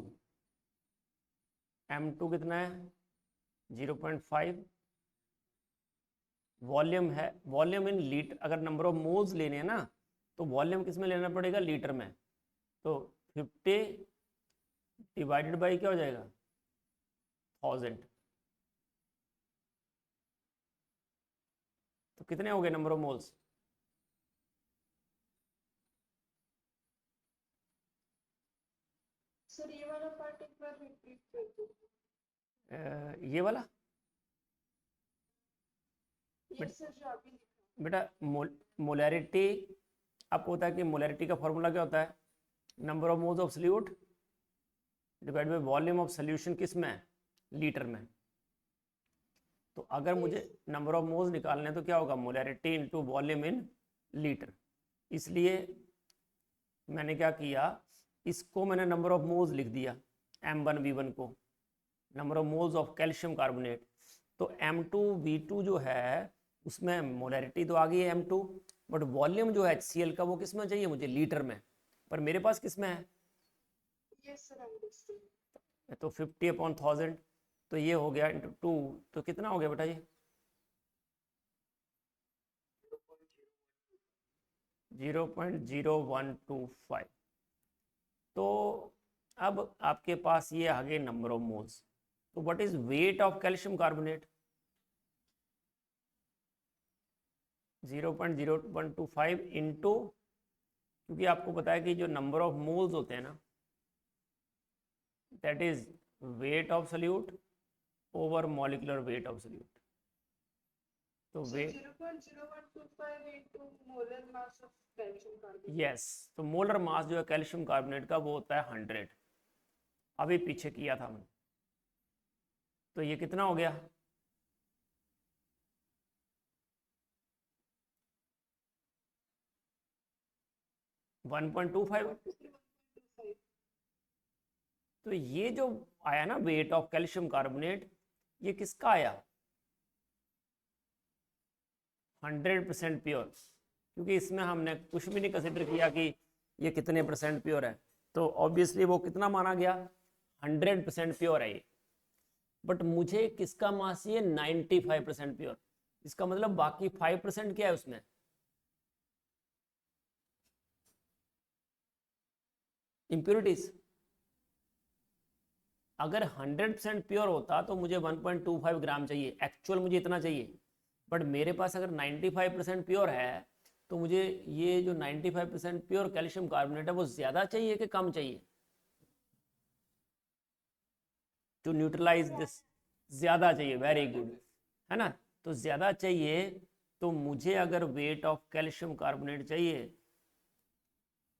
M2 कितना है? 0.5। वॉल्यूम है, वॉल्यूम इन लीटर, अगर नंबर ऑफ मोल्स लेने हैं ना तो वॉल्यूम किस में लेना पड़ेगा? लीटर में। तो 50 डिवाइडेड बाई क्या हो जाएगा? 1000। तो कितने हो गए नंबर ऑफ मोल्स? सर ये वाला पार्ट एक बार रिपीट कर दो। ये वाला ये सर जो अभी लिखा। बेटा मोलैरिटी, आपको पता है कि मोलैरिटी का फॉर्मूला क्या होता है? Number of moles of solute divide by volume of solution किस में है, लीटर में। तो अगर मुझे नंबर ऑफ मोल्स निकालने हैं तो क्या होगा, molarity into volume in litre. इसलिए मैंने क्या किया, इसको मैंने नंबर ऑफ मोल्स लिख दिया, M1V1 को, number of moles of calcium carbonate. तो M2V2 जो है उसमें मोलैरिटी तो आ गई है M2, बट वॉल्यूम जो है HCl का वो किस में चाहिए मुझे, लीटर में, पर मेरे पास किस में है, Yes, sir, understood. तो 50/1000, तो ये हो गया इंटू 2, तो कितना हो गया बेटा ये 0.0125। तो अब आपके पास ये आ गए नंबर ऑफ मोल्स। तो what is weight of calcium carbonate, 0.0125 into, क्योंकि आपको पता है कि जो नंबर ऑफ मोल्स होते हैं ना, that is weight of solute over molecular weight of solute. तो So weight 0.0125 into molar mass of calcium carbonate. Yes, तो मोलर मास जो है कैल्शियम कार्बोनेट का वो होता है 100, अभी पीछे किया था हमने। तो ये कितना हो गया, वन पॉइंट टू फाइव। 1.25. तो ये जो आया ना वेट ऑफ कैल्शियम कार्बोनेट, ये किसका आया, 100% प्योर, क्योंकि इसमें हमने कुछ भी नहीं कंसिडर किया कि ये कितने परसेंट प्योर है। तो ऑब्वियसली वो कितना माना गया, 100% प्योर है ये। बट मुझे किसका मास चाहिए, 95% प्योर। इसका मतलब बाकी 5% क्या है उसमें, इम्प्योरिटीज। अगर 100% प्योर होता तो मुझे 1.25 ग्राम चाहिए, एक्चुअल मुझे इतना चाहिए। बट मेरे पास अगर 95% प्योर है तो मुझे ये जो 95% प्योर कैल्शियम कार्बोनेट है वो ज़्यादा चाहिए कि कम चाहिए, टू न्यूट्रलाइज दिस, ज़्यादा चाहिए, वेरी गुड, है ना। तो ज़्यादा चाहिए, तो मुझे अगर वेट ऑफ कैल्शियम कार्बोनेट चाहिए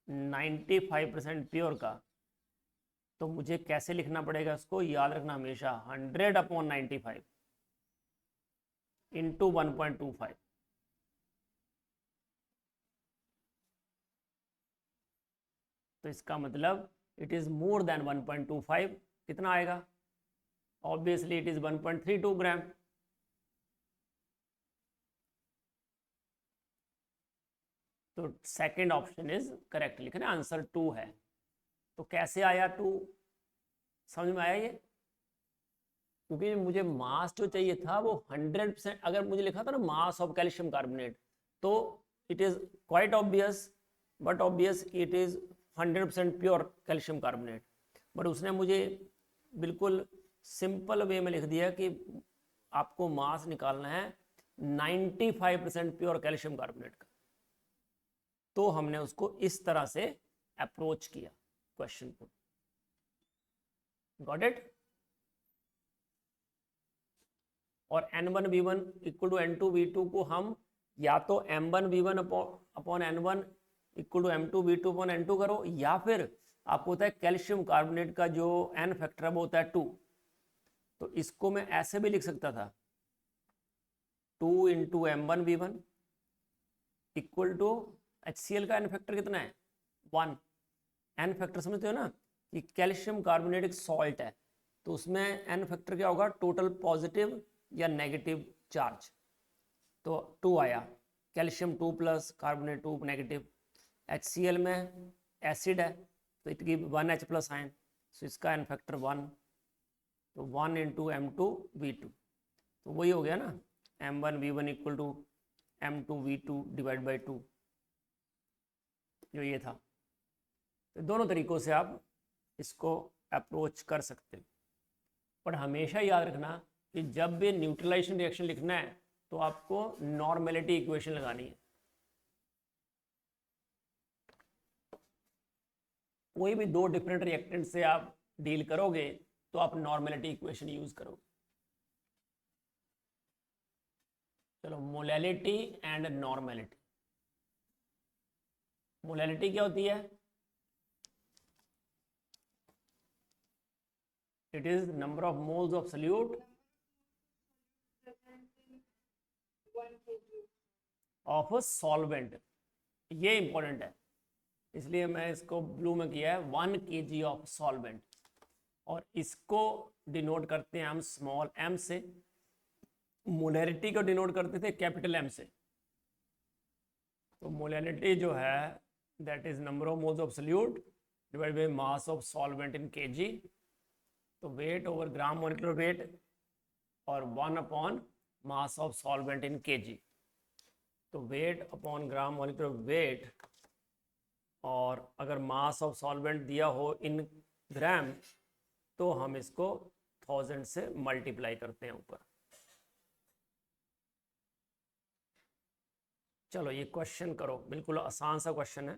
95% प्योर का, तो मुझे कैसे लिखना पड़ेगा, उसको याद रखना हमेशा, 100/95 इंटू 1.25। तो इसका मतलब इट इज़ मोर देन 1.25, कितना आएगा, ऑब्वियसली इट इज़ 1.32 ग्राम। तो सेकंड ऑप्शन इज करेक्ट लिखना, आंसर 2 है। तो कैसे आया 2, समझ में आया ये, क्योंकि मुझे मास जो चाहिए था वो 100%, अगर मुझे लिखा था ना मास ऑफ कैल्शियम कार्बोनेट, तो it is quite obvious, but obvious it is 100% pure calcium carbonate. But उसने मुझे बिल्कुल सिंपल वे में लिख दिया कि आपको मास निकालना है 95% प्योर कैल्शियम कार्बोनेट का। तो हमने उसको इस तरह से अप्रोच किया क्वेश्चन को, गॉट इट। और N1V1 इक्वल टू N2V2 को हम या तो M1V1 upon N1 equal to M2V2 upon N2 करो, या फिर आपको होता है कैल्शियम कार्बोनेट का जो N फैक्टर है वो होता है 2। तो इसको मैं ऐसे भी लिख सकता था, 2 into M1V1 equal to HCl का N फैक्टर कितना है, 1। N फैक्टर समझते हो ना, कि कैल्शियम कार्बोनेट एक सॉल्ट है, तो उसमें N फैक्टर क्या होगा, टोटल पॉजिटिव या नेगेटिव चार्ज। तो 2 आया, calcium 2 plus carbonate 2 negative. HCl में एसिड है तो it give 1H plus ion, so इसका N फैक्टर 1, तो 1 इंटू M2V2, तो वही हो गया ना, M1V1 equal to M2V2 divide by 2, जो ये था। तो दोनों तरीक़ों से आप इसको अप्रोच कर सकते हैं, पर हमेशा याद रखना कि जब भी न्यूट्रलाइजेशन रिएक्शन लिखना है तो आपको नॉर्मेलिटी इक्वेशन लगानी है। कोई भी दो डिफरेंट रिएक्टेंट से आप डील करोगे तो आप नॉर्मेलिटी इक्वेशन यूज करोगे। चलो, मोलैलिटी एंड नॉर्मेलिटी। मोलैलिटी क्या होती है, It is number of moles of solute present in 1 kg. of a solvent. ये इंपॉर्टेंट है, इसलिए मैं इसको ब्लू में किया है, 1 kg ऑफ सॉल्वेंट। और इसको डिनोट करते हैं हम स्मॉल m से, मोलैरिटी को डिनोट करते थे कैपिटल M से। तो मोलैरिटी जो है that is number of moles of solute divide by mass of solvent in kg। तो weight over gram molecular weight और 1 upon mass of solvent in kg। तो weight upon gram molecular weight, और अगर मास of solvent दिया हो इन ग्राम तो हम इसको 1000 से मल्टीप्लाई करते हैं ऊपर। चलो ये क्वेश्चन करो, बिल्कुल आसान सा क्वेश्चन है।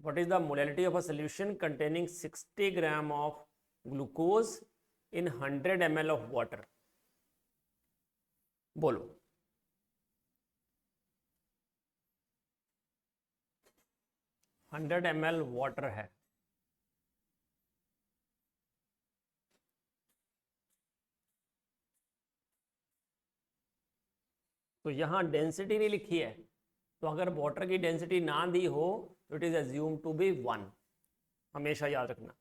What is the molarity of a solution containing 60 gram of glucose in 100 ml of water? बोलो। हंड्रेड ml वाटर है, तो यहाँ डेंसिटी नहीं लिखी है, तो अगर वाटर की डेंसिटी ना दी हो तो it is assume to be 1। हमेशा याद रखना,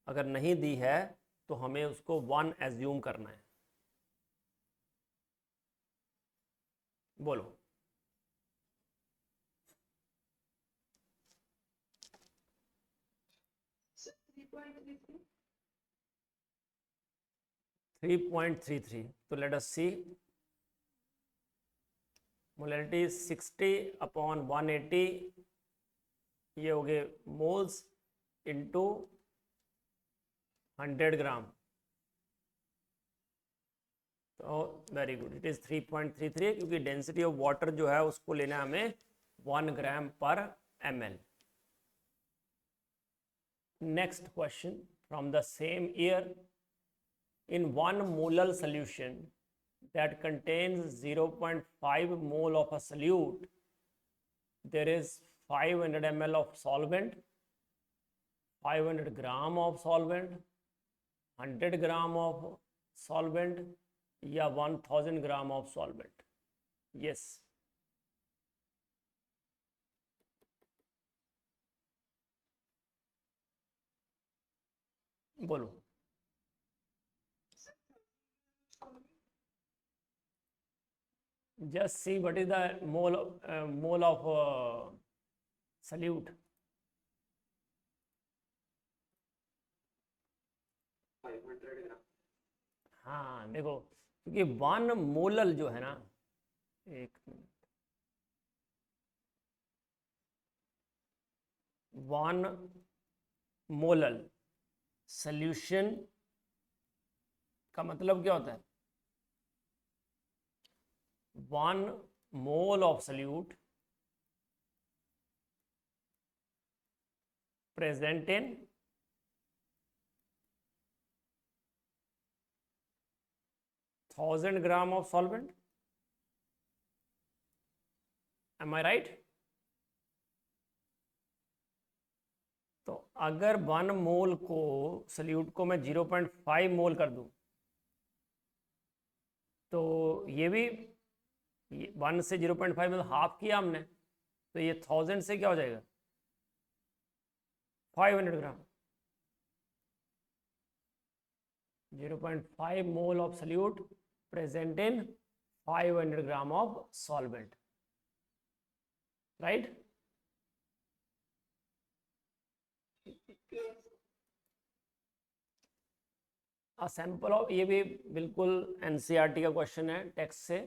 अगर नहीं दी है तो हमें उसको 1 एज्यूम करना है। बोलो। 3.33. 3.33। तो लेट अस सी, मोलैरिटी 60 अपॉन 180, ये हो गए मोल्स इंटू 100 ग्राम। तो वेरी गुड, इट इज 3.33 क्योंकि डेंसिटी ऑफ वाटर जो है उसको लेना है हमें 1 ग्राम पर ml। Next question from the same year, in 1 molar solution that contains 0.5 mole of a solute, there is 500 ml of solvent, 500 gram of solvent, 100 gram of solvent या 1000 gram of solvent? Yes. बोलो। Just see what is the mole of solute. 500 ग्राम। हाँ देखो, क्योंकि 1 molal जो है ना, एक minute, 1 molal solution का मतलब क्या होता है? 1 mole of solute present in 1000 gram of solvent. Am I right? तो अगर 1 मोल को सल्यूट को मैं 0.5 मोल कर दूं तो ये भी 1 से 0.5 मतलब हाफ किया हमने, तो ये 1000 से क्या हो जाएगा? 500 gram. 0.5 mole of solute present in 500 gram of solvent, right? A sample of, ये भी बिल्कुल एनसीईआरटी का क्वेश्चन है टेक्स्ट से।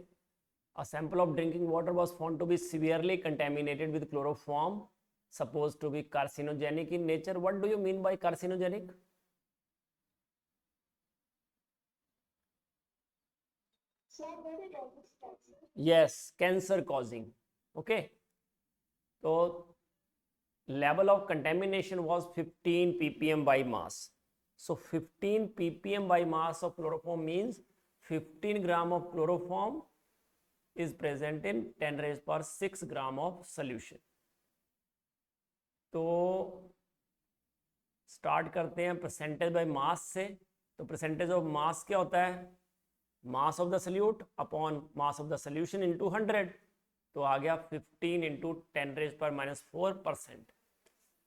A sample of drinking water was found to be severely contaminated with chloroform supposed to be carcinogenic in nature. What do you mean by carcinogenic? Yes, cancer causing. Okay, so level of contamination was 15 ppm by mass. So 15 ppm by mass of chloroform means 15 gram of chloroform is present in 10 raised power 6 gram of solution. तो start करते हैं percentage by mass से। तो percentage of mass क्या होता है, मास of the solute upon mass of the solution into 100, तो आ गया 15 इंटू 10⁻⁴%।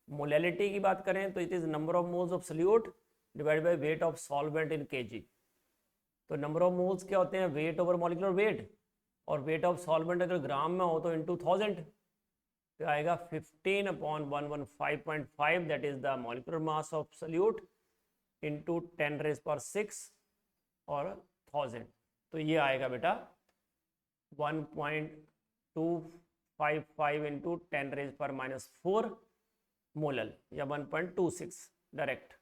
मोलैलिटी की बात करें तो it is number of moles of solute divide by weight of solvent in KG. तो नंबर ऑफ मोल्स क्या होते हैं, वेट ओवर मॉलिक्यूलर वेट, और वेट ऑफ सॉल्वेंट अगर ग्राम में हो तो इंटू 1000, तो आएगा 15/115.5, that is the molecular mass of salute into 10⁻⁶ और 1000। तो ये आएगा बेटा 1.255 इंटू 10⁻⁴ मोलल, या 1.26 डायरेक्ट।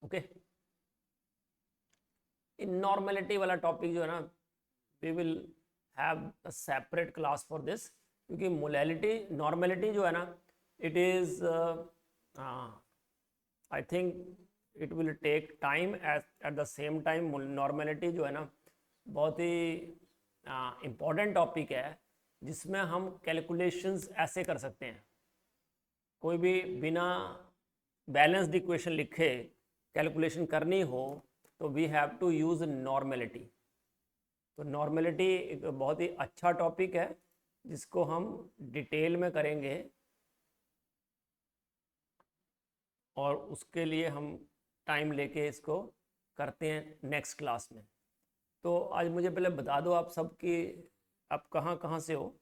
ओके, इन नॉर्मेलिटी वाला टॉपिक जो है ना, we will have a separate class for this, क्योंकि मोलैलिटी नॉर्मेलिटी जो है ना, it is I think it will take time, at the same time normality जो है ना बहुत ही इम्पॉर्टेंट टॉपिक है, जिसमें हम कैलकुलेशंस ऐसे कर सकते हैं, कोई भी बिना बैलेंस्ड इक्वेशन लिखे कैलकुलेशन करनी हो तो we have to use normality. तो नॉर्मेलिटी एक बहुत ही अच्छा टॉपिक है जिसको हम डिटेल में करेंगे, और उसके लिए हम टाइम लेके इसको करते हैं नेक्स्ट क्लास में। तो आज मुझे पहले बता दो आप सब कि आप कहाँ कहाँ से हो।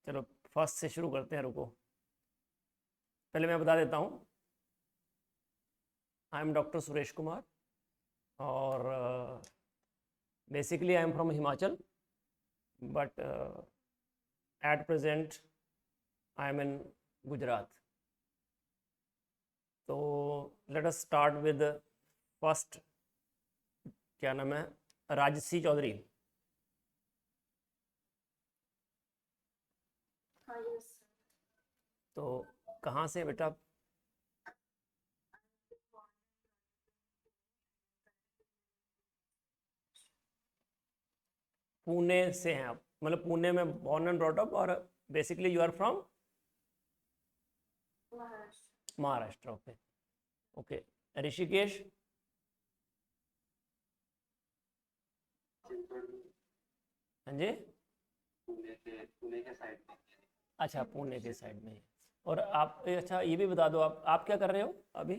चलो फर्स्ट से शुरू करते हैं, रुको पहले मैं बता देता हूँ। I am doctor Suresh Kumar, और basically I am from Himachal, but at present I am in Gujarat. तो let us start with first, क्या नाम है, राजसी चौधरी। हाँ यस। तो कहाँ से बेटा? पुणे से हैं आप, मतलब पुणे में बॉर्न एंड ब्रॉट अप, और basically you are from Maharashtra. Maharashtra. Okay okay. Rishikesh? हाँ जी, पुणे के साइड में। अच्छा पुणे के साइड में। और आप अच्छा ये भी बता दो, आप क्या कर रहे हो अभी?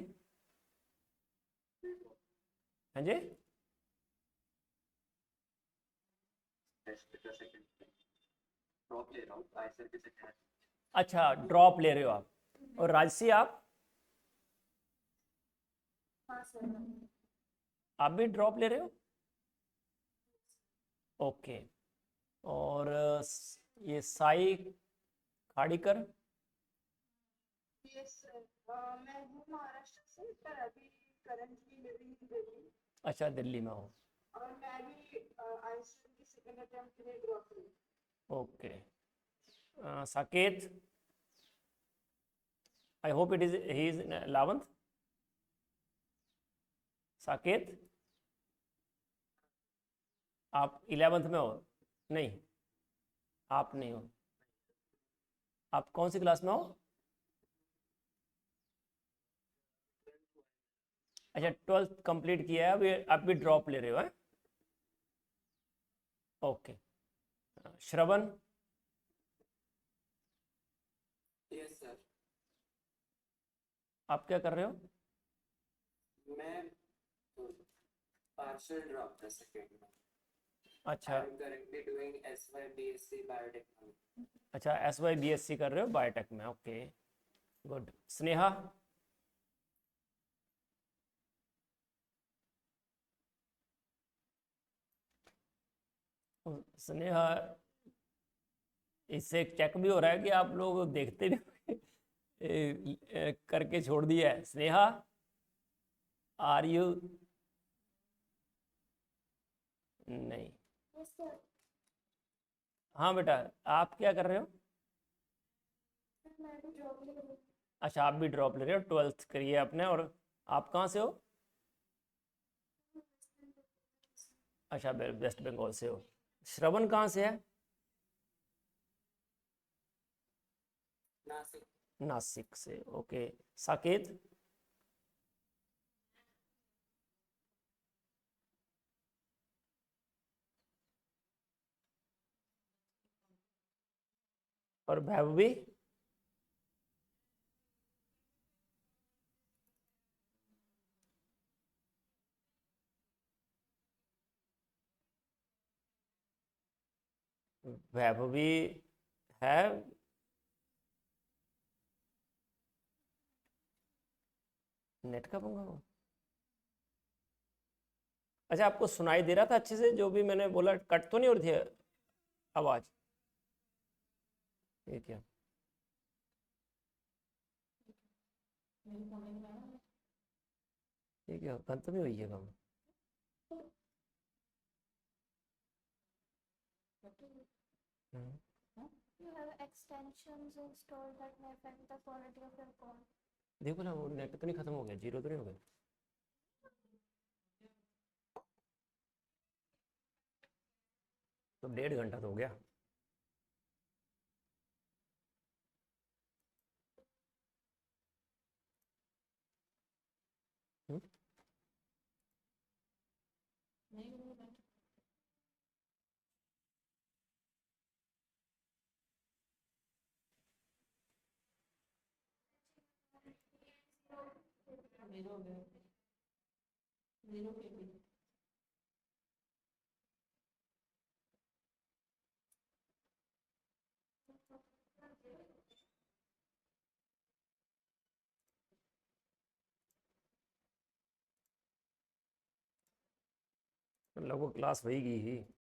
हाँ जी, ड्रॉप ले रहा हूँ ISL के सेकंड। अच्छा ड्रॉप ले रहे हो आप। और राजसी आप हाँ सर। आप भी ड्रॉप ले रहे हो? ओके। और ये साई खाड़ीकर? यस सर, मैं हूँ महाराष्ट्र से, पर अभी करंटली लिविंग इन दिल्ली, अच्छा दिल्ली में हो। और मैं भी ISL की सेकंड अटेम्प्ट के लिए ड्रॉप ली। Okay. Saket? I hope it is he is 11th। Saket आप 11th में हो? नहीं, आप नहीं हो। आप कौन सी क्लास में हो? अच्छा 12th कंप्लीट किया है, अभी आप भी ड्रॉप ले रहे हो? है ओके। श्रवण? Yes sir. आप क्या कर रहे हो? मैं पार्शियल ड्रॉप था सेकंड में। अच्छा I am currently doing SY BSc biotechnology. अच्छा, SY BSc कर रहे हो बायोटेक में। Okay good. स्नेहा? स्नेहा, इससे चेक भी हो रहा है कि आप लोग देखते भी करके छोड़ दिया है। Sneha are you? नहीं। Yes sir. हाँ बेटा, आप क्या कर रहे हो? मैं भी ड्रॉप ले रही हूँ। अच्छा आप भी ड्रॉप ले रहे हो, 12th करिए आपने। और आप कहाँ से हो? अच्छा वेस्ट बंगाल से हो। श्रवण कहाँ से है? नासिक। नासिक से, ओके। साकेत? और भैभवी? वैभवी है। नेट का पंगा हो? अच्छा, आपको सुनाई दे रहा था अच्छे से जो भी मैंने बोला? कट तो नहीं हो रही थी आवाज? ये क्या, ये क्या बंद तो नहीं हुई है काम? हम्म, You have extensions installed that may affect the quality of your call. देखो ना, वो नेट तो नहीं खत्म हो गया, जीरो तो नहीं हो गया? तो 1.5 घंटा तो हो गया। हम्म? लगभग क्लास वही की ही।